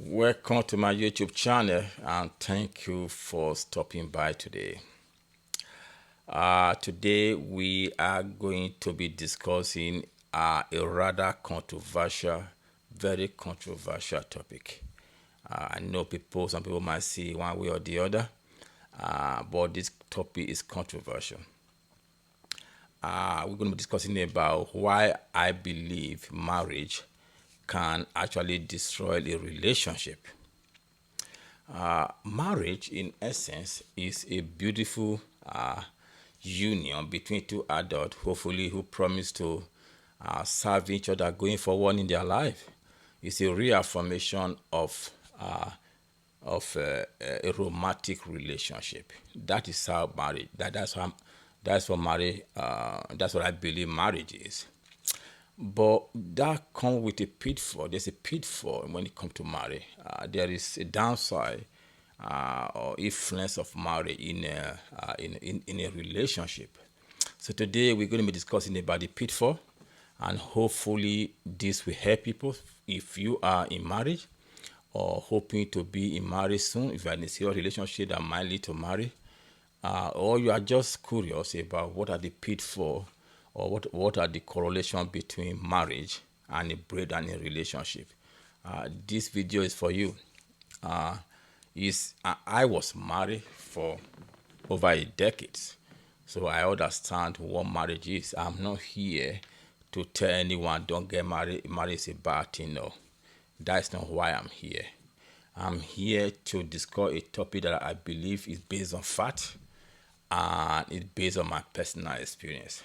Welcome to my YouTube channel and thank you for stopping by today. Today we are going to be discussing a rather controversial, very controversial topic. I know some people might see one way or the other, but this topic is controversial. We're going to be discussing about why I believe marriage can actually destroy a relationship. Marriage, in essence, is a beautiful union between two adults, hopefully, who promise to serve each other going forward in their life. It's a reaffirmation of a romantic relationship. That is how marriage. That's what marriage. That's what I believe marriage is. But that comes with a pitfall. There's a pitfall when it comes to marriage. There is a downside or influence of marriage in a relationship. So today we're going to be discussing about the pitfall, and hopefully this will help people if you are in marriage or hoping to be in marriage soon. If you're in a serious relationship that might lead to marriage, or you are just curious about what are the pitfalls or what are the correlation between marriage and a breakdown in a relationship. This video is for you. I was married for over a decade, so I understand what marriage is. I'm not here to tell anyone don't get married. Marriage is a bad thing. No, that's not why I'm here. I'm here to discuss a topic that I believe is based on fact and it's based on my personal experience,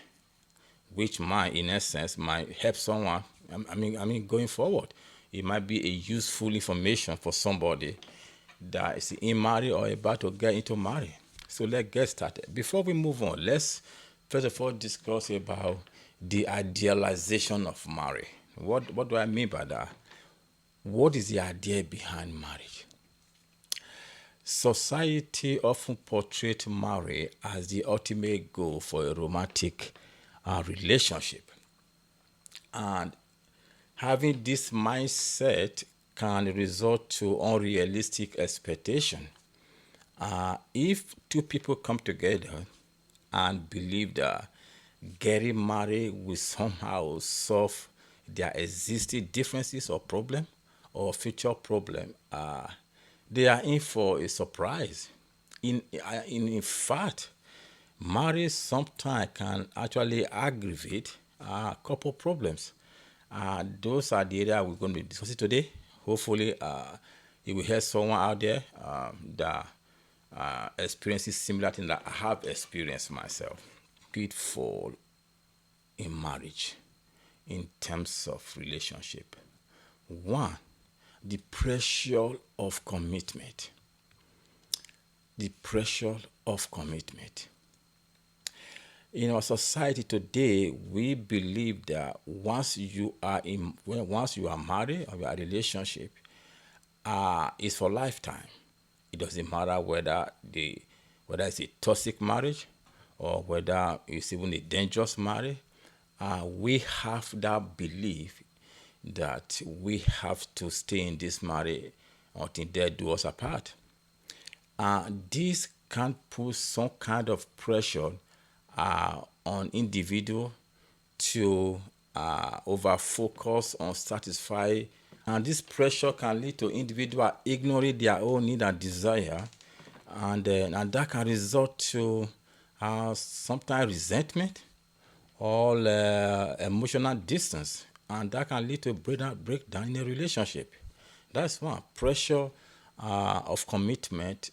which might, in essence, might help someone. I mean, going forward, it might be a useful information for somebody that is in marriage or about to get into marriage. So let's get started. Before we move on, let's first of all discuss about the idealization of marriage. What do I mean by that? What is the idea behind marriage? Society often portrays marriage as the ultimate goal for a romantic relationship. And having this mindset can result to unrealistic expectation. If two people come together and believe that getting married will somehow solve their existing differences or problem or future problem, they are in for a surprise. In fact, marriage sometimes can actually aggravate couple problems. Those are the areas we're going to be discussing today. Hopefully, it will help someone out there that experiences similar things that I have experienced myself. Pitfall in marriage in terms of relationship. One, the pressure of commitment. The pressure of commitment. In our society today, we believe that once you are married or you are in a relationship, it's for lifetime. It doesn't matter whether it's a toxic marriage or whether it's even a dangerous marriage. We have that belief that we have to stay in this marriage until death do us apart. This can put some kind of pressure on individual to over focus on satisfy, and this pressure can lead to individual ignoring their own need and desire, and that can result to sometimes resentment or emotional distance, and that can lead to breakdown in a relationship. That's one. Pressure of commitment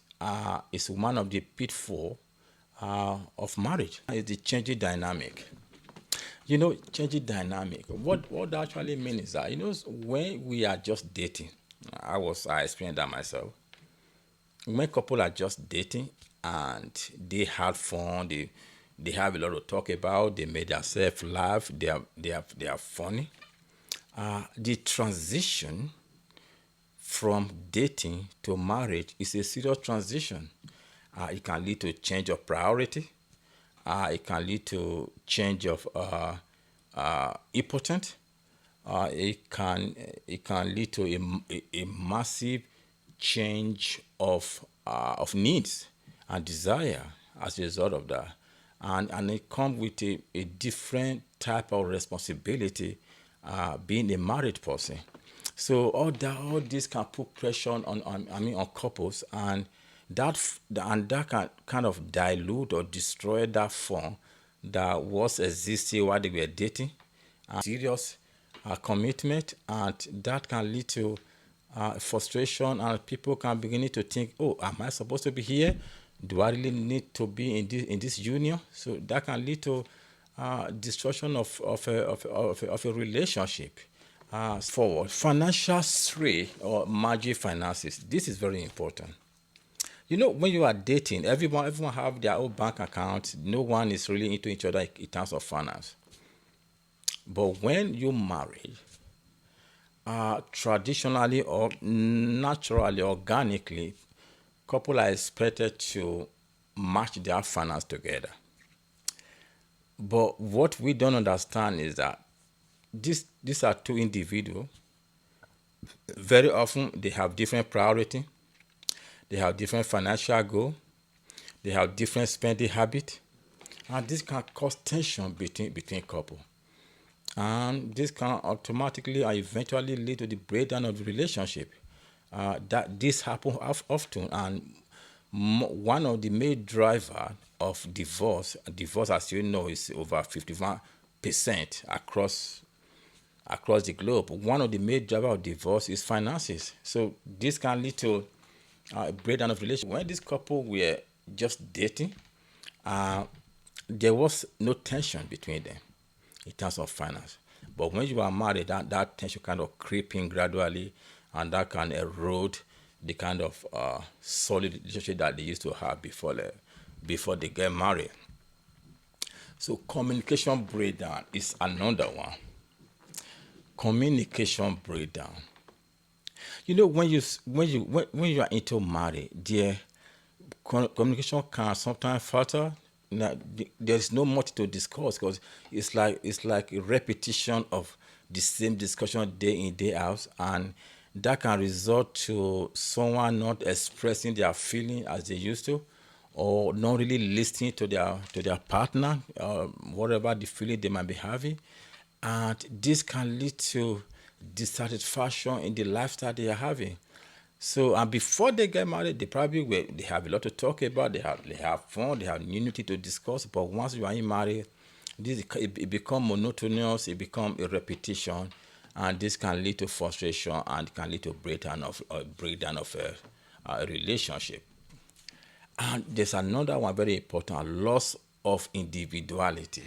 is one of the pitfall of marriage. It's the changing dynamic. Changing dynamic. What that actually means is that when we are just dating, I experienced that myself. When couple are just dating and they had fun, they have a lot to talk about. They made themselves laugh. They are funny. The transition from dating to marriage is a serious transition. It can lead to change of priority. It can lead to change of importance. it can lead to a massive change of needs and desire as a result of that, and it comes with a different type of responsibility, being a married person. So all this can put pressure on couples, and that can kind of dilute or destroy that fun that was existing while they were dating, serious commitment, and that can lead to frustration, and people can begin to think, oh, am I supposed to be here? Do I really need to be in this union? So that can lead to destruction of a relationship. Forward, financial stray or magic finances. This is very important. You know, when you are dating, everyone have their own bank account. No one is really into each other in terms of finance. But when you marry, traditionally or naturally, organically, couple are expected to match their finance together. But what we don't understand is that these are two individuals. Very often they have different priority, they have different financial goal, they have different spending habit, and this can cause tension between couple. And this can automatically or eventually lead to the breakdown of the relationship. That this happens often, and one of the main driver of divorce, as you know, is over 51% across the globe. One of the main driver of divorce is finances. So this can lead to a breakdown of relationship. When this couple were just dating, uh, there was no tension between them in terms of finance. But when you are married, that tension kind of creeping gradually, and that can erode the kind of solid relationship that they used to have before they get married. So communication breakdown is another one. Communication breakdown. You know, when you are into marriage, the communication can sometimes falter. Now, there's no much to discuss because it's like a repetition of the same discussion day in day out, and that can result to someone not expressing their feeling as they used to, or not really listening to their partner, whatever the feeling they might be having, and this can lead to dissatisfaction in the lifestyle they are having. So, and before they get married, they have a lot to talk about. They have fun. They have unity to discuss. But once you are in married, it become monotonous. It become a repetition, and this can lead to frustration and can lead to breakdown of a relationship. And there's another one very important: loss of individuality.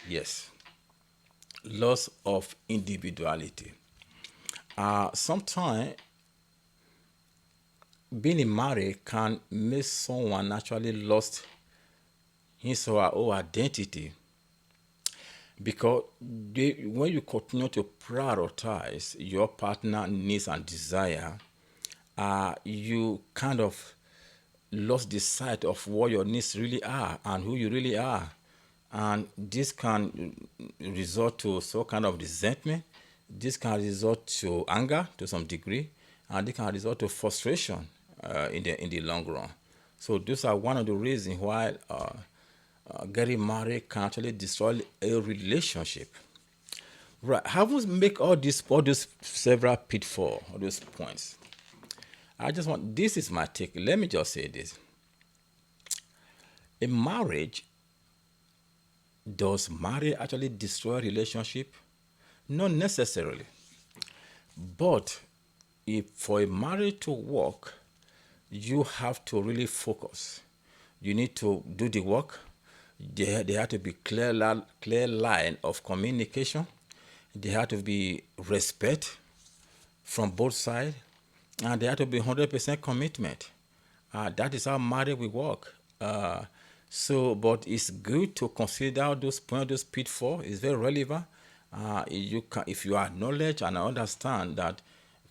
Yes, loss of individuality. Sometimes being in marriage can make someone actually lost his or her own identity, because when you continue to prioritize your partner needs and desire, you kind of lost the sight of what your needs really are and who you really are, and this can result to some kind of resentment. This can result to anger to some degree, and it can result to frustration in the long run. So those are one of the reasons why getting married can actually destroy a relationship. Right? How we make all these several pitfalls, all those points? This is my take. Let me just say this: in marriage, does marriage actually destroy relationship? Not necessarily. But if for a marriage to work, you have to really focus. You need to do the work. There have to be clear line of communication. There have to be respect from both sides, and there have to be 100% commitment. That is how marriage will work. But it's good to consider those points, those pitfalls. It's very relevant. If you acknowledge and understand that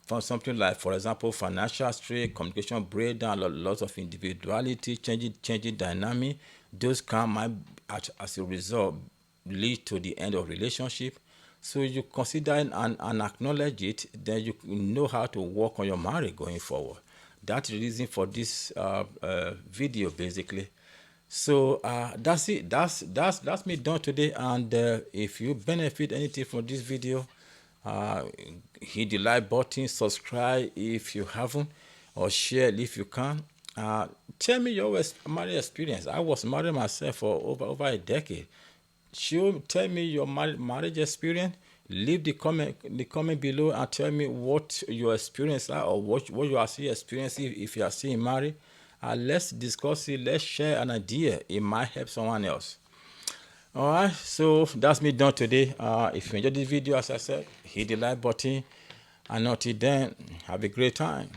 for something like, for example, financial strain, communication breakdown, lots of individuality, changing dynamic, those can might as a result lead to the end of relationship. So you consider and acknowledge it, then you know how to work on your marriage going forward. That's the reason for this video, basically. So that's it. That's me done today. And if you benefit anything from this video, uh, hit the like button, subscribe if you haven't, or share it if you can. Tell me your marriage experience. I was married myself for over a decade. Tell me your marriage experience. Leave the comment below and tell me what your experience are, or what you are still experiencing if you are still married. Let's discuss it. Let's share an idea. It might help someone else. All right. So that's me done today. If you enjoyed this video, as I said, hit the like button. And until then, have a great time.